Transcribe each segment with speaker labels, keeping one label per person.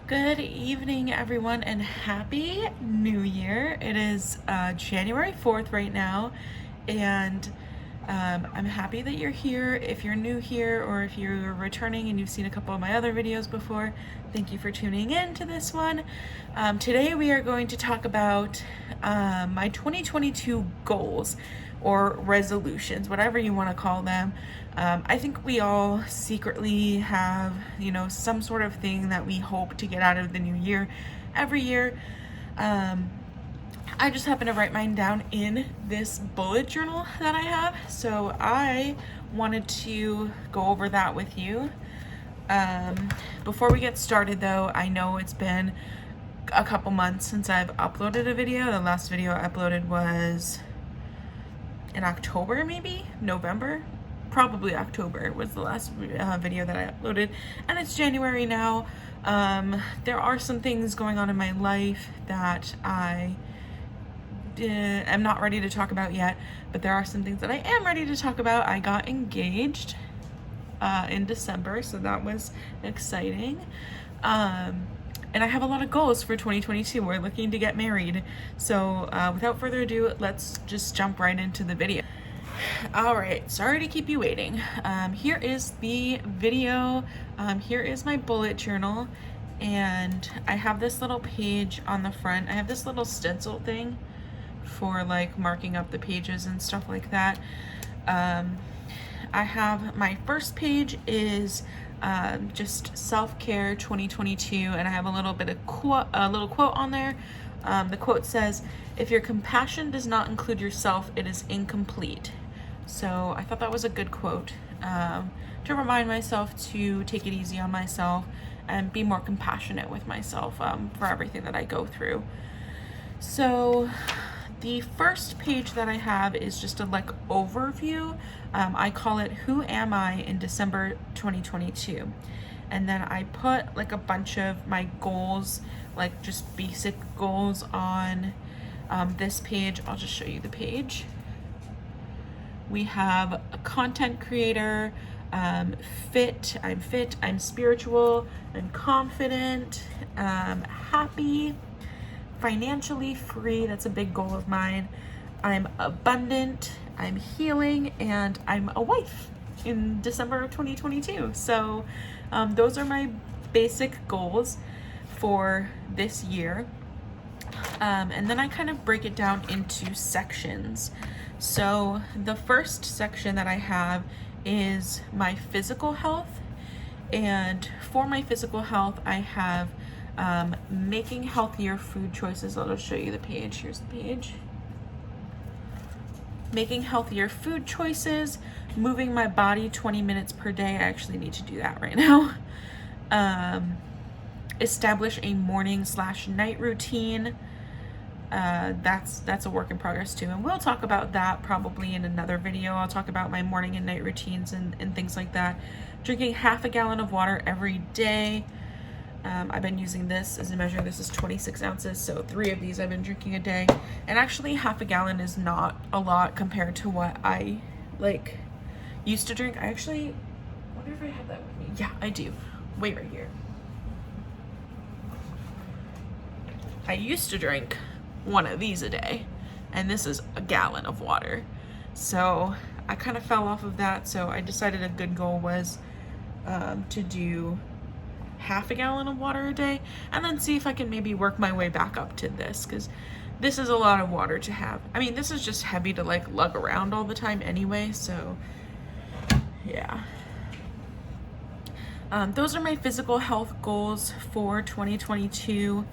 Speaker 1: Good evening, everyone, and Happy New Year. It is January 4th right now, and I'm happy that you're here. If you're new here or if you're returning and you've seen a couple of my other videos before, thank you for tuning in to this one. Today we are going to talk about my 2022 goals or resolutions, whatever you want to call them. I think we all secretly have, some sort of thing that we hope to get out of the new year every year. I just happen to write mine down in this bullet journal that I have, so I wanted to go over that with you. Before we get started though, I know it's been a couple months since I've uploaded a video. The last video I uploaded was in October, maybe? November? Probably October was the last video that I uploaded, and it's January now. There are some things going on in my life that I am not ready to talk about yet, but there are some things that I am ready to talk about. I got engaged in December, so that was exciting. And I have a lot of goals for 2022. We're looking to get married. So without further ado, let's just jump right into the video. All right, sorry to keep you waiting. Here is the video. Here is my bullet journal. And I have this little page on the front. I have this little stencil thing for like marking up the pages and stuff like that. I have my first page is just self-care 2022, and I have a little quote on there. The quote says, "If your compassion does not include yourself, it is incomplete." So I thought that was a good quote to remind myself to take it easy on myself and be more compassionate with myself for everything that I go through. So the first page that I have is just a overview. I call it "Who Am I in December 2022?" And then I put a bunch of my goals, just basic goals on this page. I'll just show you the page. We have a content creator, fit, I'm spiritual, I'm confident, happy, financially free, that's a big goal of mine. I'm abundant, I'm healing, and I'm a wife in December of 2022. So those are my basic goals for this year. And then I kind of break it down into sections. So the first section that I have is my physical health. And for my physical health, I have making healthier food choices. I'll just show you the page. Here's the page. Making healthier food choices, moving my body 20 minutes per day. I actually need to do that right now. Establish a morning/night routine. That's a work in progress too, and we'll talk about that probably in another video. I'll talk about my morning and night routines and things like that. Drinking half a gallon of water every day. I've been using this as a measure. This is 26 ounces, so 3 of these I've been drinking a day. And actually half a gallon is not a lot compared to what I used to drink. I actually wonder if I have that with me. Yeah, I do. Wait, right here. I used to drink 1 of these a day, and this is a gallon of water. So I kind of fell off of that, so I decided a good goal was to do half a gallon of water a day, and then see if I can maybe work my way back up to this, because this is a lot of water to have. I mean, this is just heavy to lug around all the time anyway, so yeah. Those are my physical health goals for 2022.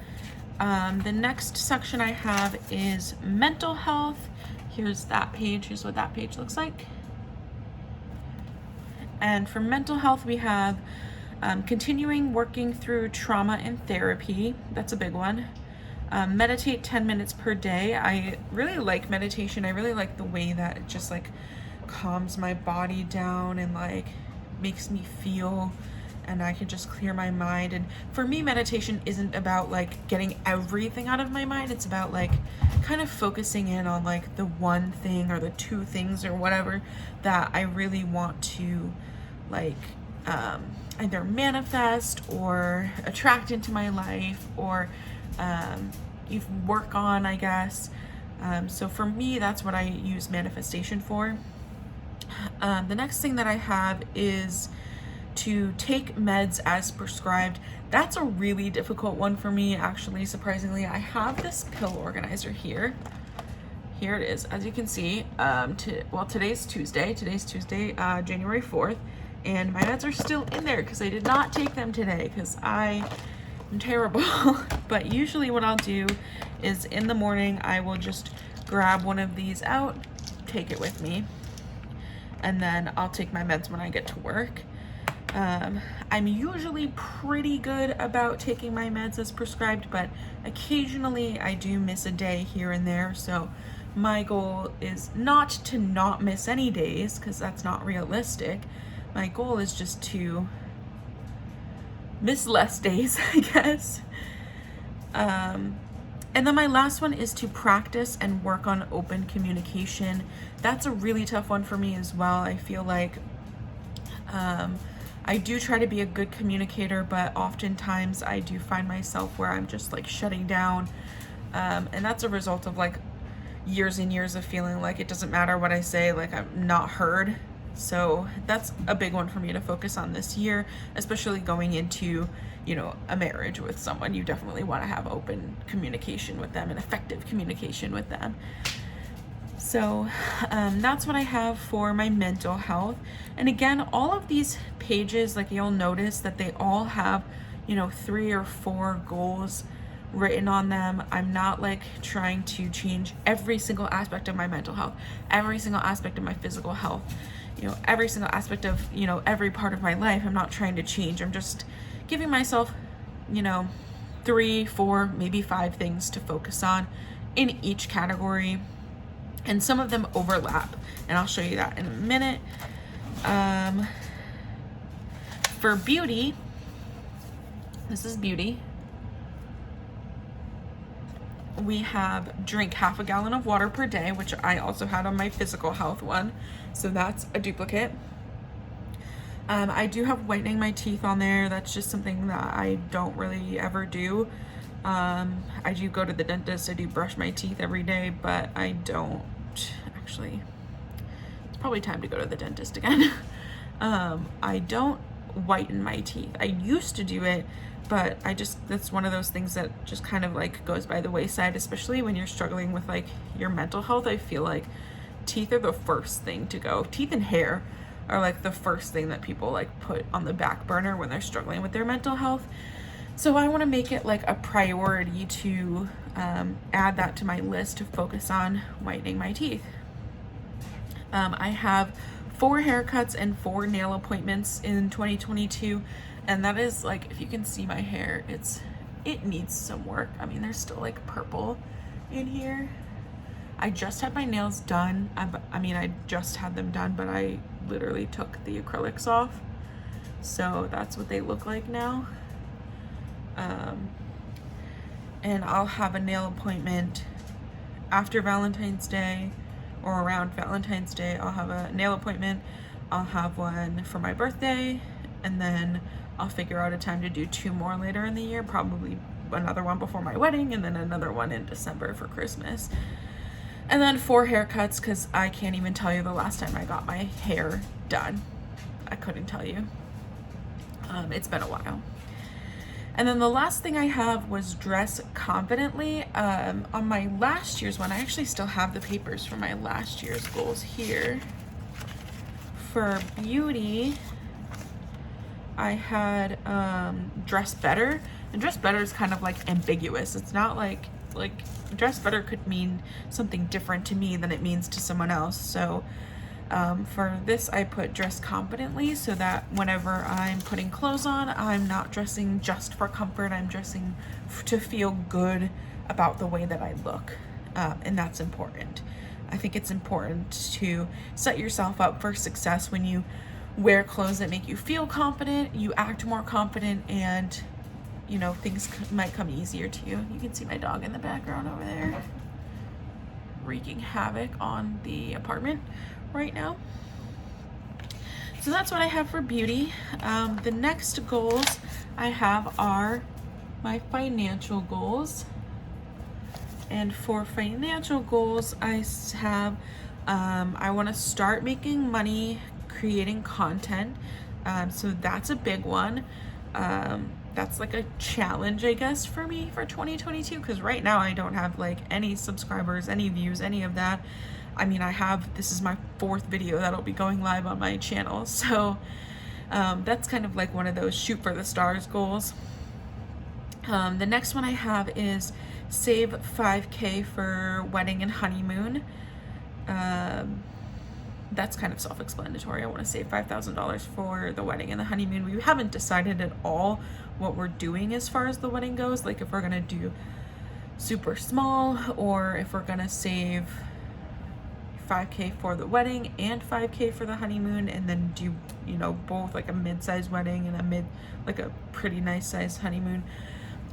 Speaker 1: The next section I have is mental health. Here's that page. Here's what that page looks like. And for mental health, we have continuing working through trauma and therapy. That's a big one. Meditate 10 minutes per day. I really like meditation. I really like the way that it just calms my body down and makes me feel, and I can just clear my mind. And for me, meditation isn't about getting everything out of my mind. It's about kind of focusing in on the one thing or the 2 things or whatever that I really want to either manifest or attract into my life, or you work on, I guess. So for me, that's what I use manifestation for. The next thing that I have is to take meds as prescribed. That's a really difficult one for me, actually, surprisingly. I have this pill organizer here. Here it is, as you can see. Today's Tuesday, January 4th, and my meds are still in there because I did not take them today because I am terrible. But usually what I'll do is in the morning, I will just grab one of these out, take it with me, and then I'll take my meds when I get to work. I'm usually pretty good about taking my meds as prescribed, but occasionally I do miss a day here and there. So my goal is not to not miss any days, because that's not realistic. My goal is just to miss less days, I guess. And then my last one is to practice and work on open communication. That's a really tough one for me as well. I feel like I do try to be a good communicator, but oftentimes I do find myself where I'm just like shutting down. And that's a result of like years and years of feeling like it doesn't matter what I say, like I'm not heard. So that's a big one for me to focus on this year, especially going into, you know, a marriage with someone. You definitely want to have open communication with them and effective communication with them. So that's what I have for my mental health. And again, all of these pages, like you'll notice that they all have, you know, 3 or 4 goals written on them. I'm not like trying to change every single aspect of my mental health, every single aspect of my physical health, you know, every single aspect of, you know, every part of my life. I'm not trying to change. I'm just giving myself, you know, 3, 4, maybe 5 things to focus on in each category. And some of them overlap, and I'll show you that in a minute. For beauty, this is beauty. We have drink half a gallon of water per day, which I also had on my physical health one. So that's a duplicate. I do have whitening my teeth on there. That's just something that I don't really ever do. I do go to the dentist. I do brush my teeth every day, but I don't actually. It's probably time to go to the dentist again. I don't whiten my teeth. I used to do it, but that's one of those things that just kind of like goes by the wayside, especially when you're struggling with like your mental health. I feel like teeth are the first thing to go. Teeth and hair are like the first thing that people like put on the back burner when they're struggling with their mental health. So I want to make it like a priority to add that to my list to focus on whitening my teeth. I have 4 haircuts and 4 nail appointments in 2022, and that is like, if you can see my hair, it needs some work. I mean, there's still like purple in here. I just had my nails done. I just had them done, but I literally took the acrylics off, so that's what they look like now. And I'll have a nail appointment after Valentine's Day or around Valentine's Day. I'll have a nail appointment. I'll have one for my birthday, and then I'll figure out a time to do 2 more later in the year, probably another one before my wedding, and then another one in December for Christmas. And then 4 haircuts, because I can't even tell you the last time I got my hair done. I couldn't tell you. It's been a while. And then the last thing I have was dress confidently. On my last year's one, I actually still have the papers for my last year's goals here. For beauty, I had dress better. And dress better is kind of like ambiguous. It's not like dress better could mean something different to me than it means to someone else. So for this, I put dress confidently, so that whenever I'm putting clothes on, I'm not dressing just for comfort. I'm dressing to feel good about the way that I look, and that's important. I think it's important to set yourself up for success when you wear clothes that make you feel confident, you act more confident, and you know, things might come easier to you. You can see my dog in the background over there wreaking havoc on the apartment right now. So that's what I have for beauty. The next goals I have are my financial goals. And for financial goals, I have, I want to start making money creating content. So that's a big one. That's like a challenge, I guess, for me for 2022, because right now I don't have like any subscribers, any views, any of that. I mean, this is my 4th video that'll be going live on my channel. So that's kind of like one of those shoot for the stars goals. The next one I have is save 5K for wedding and honeymoon. That's kind of self-explanatory. I want to save $5,000 for the wedding and the honeymoon. We haven't decided at all what we're doing as far as the wedding goes, like if we're gonna do super small or if we're gonna save 5K for the wedding and 5K for the honeymoon, and then do, you know, both, like a mid-sized wedding and like a pretty nice sized honeymoon.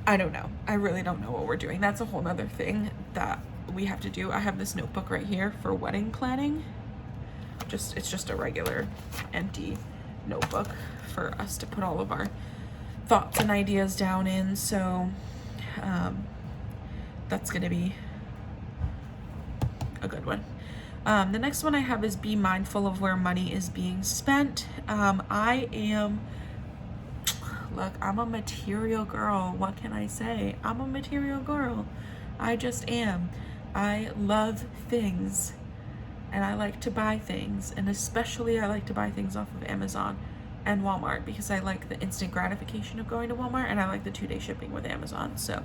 Speaker 1: I don't know. I really don't know what we're doing. That's a whole nother thing that we have to do. I have this notebook right here for wedding planning. It's just a regular empty notebook for us to put all of our thoughts and ideas down in. So that's gonna be a good one. The next one I have is be mindful of where money is being spent. Look, I'm a material girl. What can I say? I'm a material girl. I just am. I love things and I like to buy things, and especially I like to buy things off of Amazon and Walmart because I like the instant gratification of going to Walmart, and I like the 2-day shipping with Amazon. So,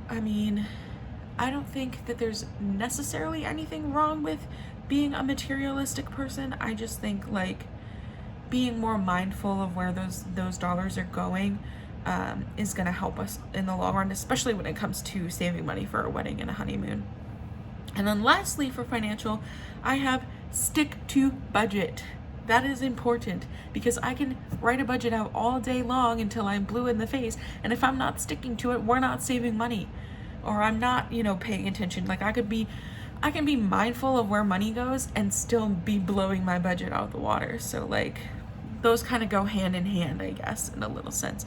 Speaker 1: I mean, I don't think that there's necessarily anything wrong with being a materialistic person. I just think like being more mindful of where those dollars are going is going to help us in the long run, especially when it comes to saving money for a wedding and a honeymoon. And then lastly, for financial, I have stick to budget. That is important because I can write a budget out all day long until I'm blue in the face, and if I'm not sticking to it, we're not saving money, or I'm not, you know, paying attention. Like I can be mindful of where money goes and still be blowing my budget out the water. So like those kind of go hand in hand, I guess, in a little sense.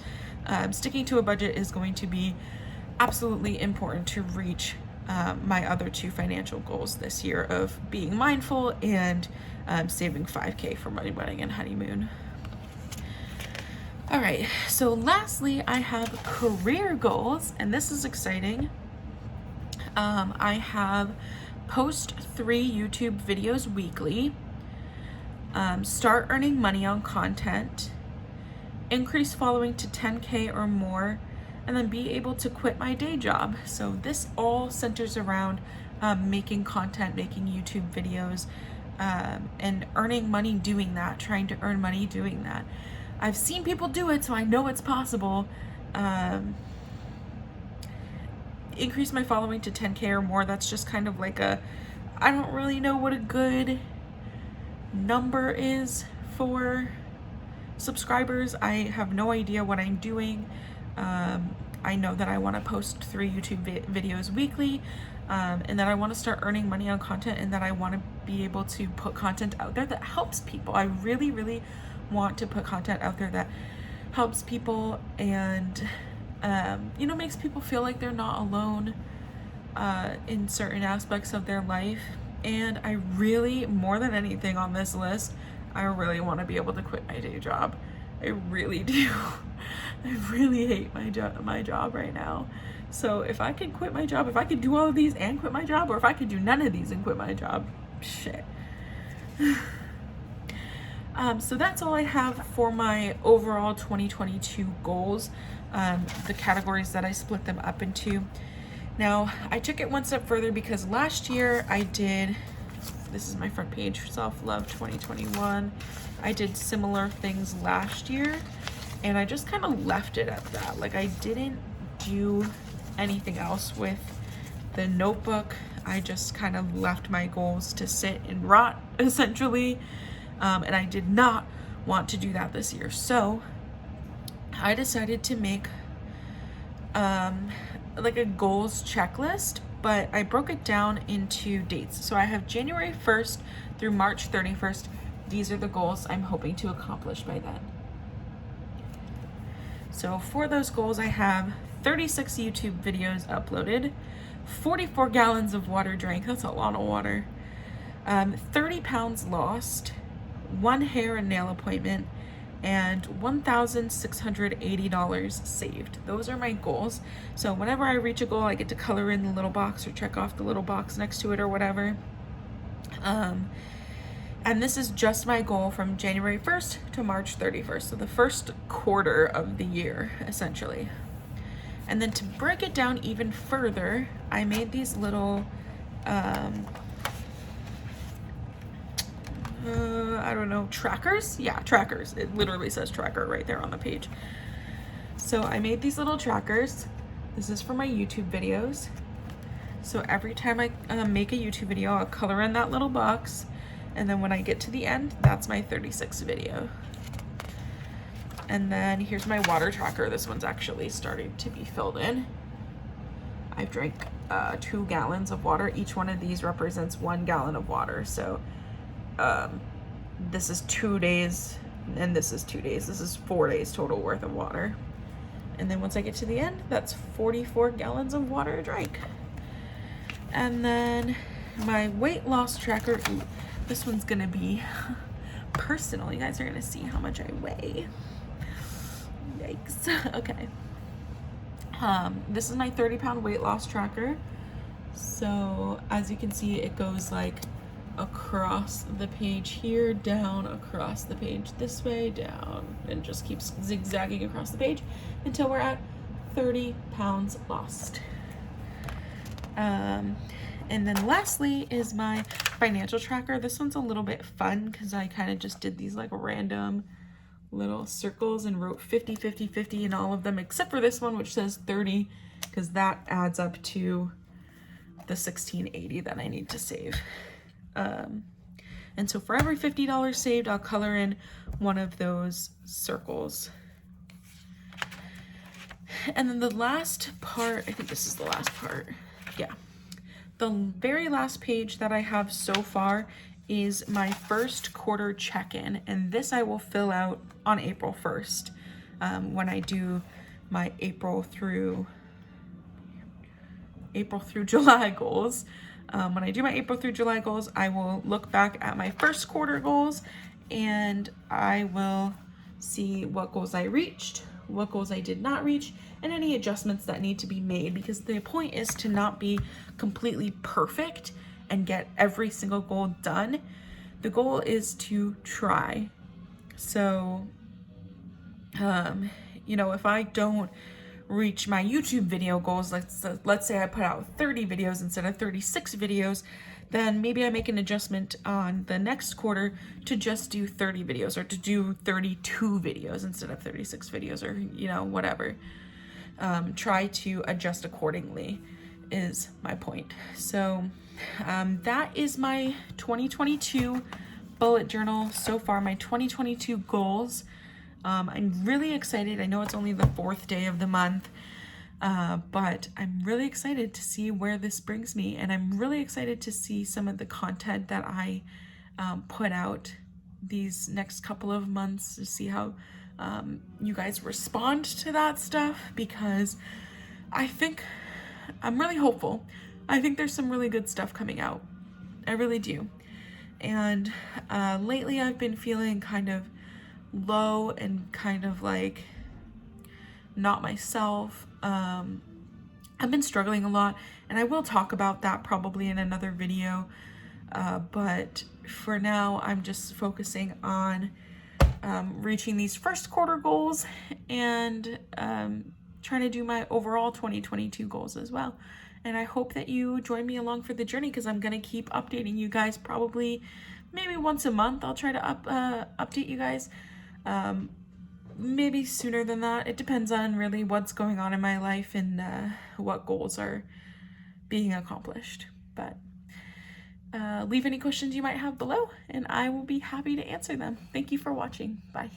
Speaker 1: Sticking to a budget is going to be absolutely important to reach my other 2 financial goals this year of being mindful and saving 5K for my wedding and honeymoon. All right, so lastly, I have career goals, and this is exciting. I have post 3 YouTube videos weekly, start earning money on content, increase following to 10K or more, and then be able to quit my day job. So this all centers around making content, making YouTube videos, and earning money doing that, trying to earn money doing that. I've seen people do it, so I know it's possible. Increase my following to 10K or more. That's just kind of like I don't really know what a good number is for subscribers. I have no idea what I'm doing. I know that I want to post 3 YouTube videos weekly, and that I want to start earning money on content, and that I want to be able to put content out there that helps people. I really, really want to put content out there that helps people and, you know, makes people feel like they're not alone in certain aspects of their life. And I really, more than anything on this list, I really want to be able to quit my day job. I really do. I really hate my job right now. So if I could quit my job, if I could do all of these and quit my job, or if I could do none of these and quit my job, shit. So that's all I have for my overall 2022 goals, the categories that I split them up into. Now, I took it one step further because last year I did, this is my front page, Self-Love 2021. I did similar things last year, and I just kind of left it at that. Like I didn't do anything else with the notebook. I just kind of left my goals to sit and rot, essentially. And I did not want to do that this year. So I decided to make like a goals checklist, but I broke it down into dates. So I have January 1st through March 31st these are the goals I'm hoping to accomplish by then. So for those goals, I have 36 YouTube videos uploaded, 44 gallons of water drank, that's a lot of water, 30 pounds lost, 1 hair and nail appointment, and $1,680 saved. Those are my goals. So whenever I reach a goal, I get to color in the little box or check off the little box next to it or whatever. And this is just my goal from January 1st to March 31st. So the first quarter of the year, essentially. And then to break it down even further, I made these little, I don't know, trackers? Yeah, trackers. It literally says tracker right there on the page. So I made these little trackers. This is for my YouTube videos. So every time I make a YouTube video, I'll color in that little box. And then when I get to the end, that's my 36th video. And then here's my water tracker. This one's actually starting to be filled in. I've drank 2 gallons of water. Each one of these represents 1 gallon of water. So this is 2 days and this is 2 days. This is 4 days total worth of water. And then once I get to the end, that's 44 gallons of water drank. And then my weight loss tracker, this one's gonna be personal. You guys are gonna see how much I weigh. Yikes. Okay. This is my 30-pound weight loss tracker. So as you can see, it goes like across the page here, down across the page this way, down, and just keeps zigzagging across the page until we're at 30 pounds lost. And then lastly is my financial tracker. This one's a little bit fun because I kind of just did these like random little circles and wrote 50, 50, 50 in all of them, except for this one, which says 30, because that adds up to the $1,680 that I need to save. And so for every $50 saved, I'll color in one of those circles. And then the last part, I think this is the last part. Yeah. The very last page that I have so far is my first quarter check-in, and this I will fill out on April 1st when I do my April through July goals. When I do my April through July goals, I will look back at my first quarter goals and I will see what goals I reached, what goals I did not reach, and any adjustments that need to be made, because the point is to not be completely perfect and get every single goal done. The goal is to try. So, you know, if I don't reach my YouTube video goals, let's say I put out 30 videos instead of 36 videos, then maybe I make an adjustment on the next quarter to just do 30 videos or to do 32 videos instead of 36 videos, or, you know, whatever. Try to adjust accordingly is my point. So that is my 2022 bullet journal so far, my 2022 goals. I'm really excited. I know it's only the 4th day of the month, but I'm really excited to see where this brings me. And I'm really excited to see some of the content that I put out these next couple of months, to see how you guys respond to that stuff, because I think I'm really hopeful. I think there's some really good stuff coming out. I really do. And lately I've been feeling kind of low and kind of like not myself. I've been struggling a lot, and I will talk about that probably in another video. But for now, I'm just focusing on reaching these first quarter goals and trying to do my overall 2022 goals as well. And I hope that you join me along for the journey, because I'm going to keep updating you guys, probably maybe once a month. I'll try to update you guys. Maybe sooner than that. It depends on really what's going on in my life and what goals are being accomplished. But leave any questions you might have below, and I will be happy to answer them. Thank you for watching. Bye.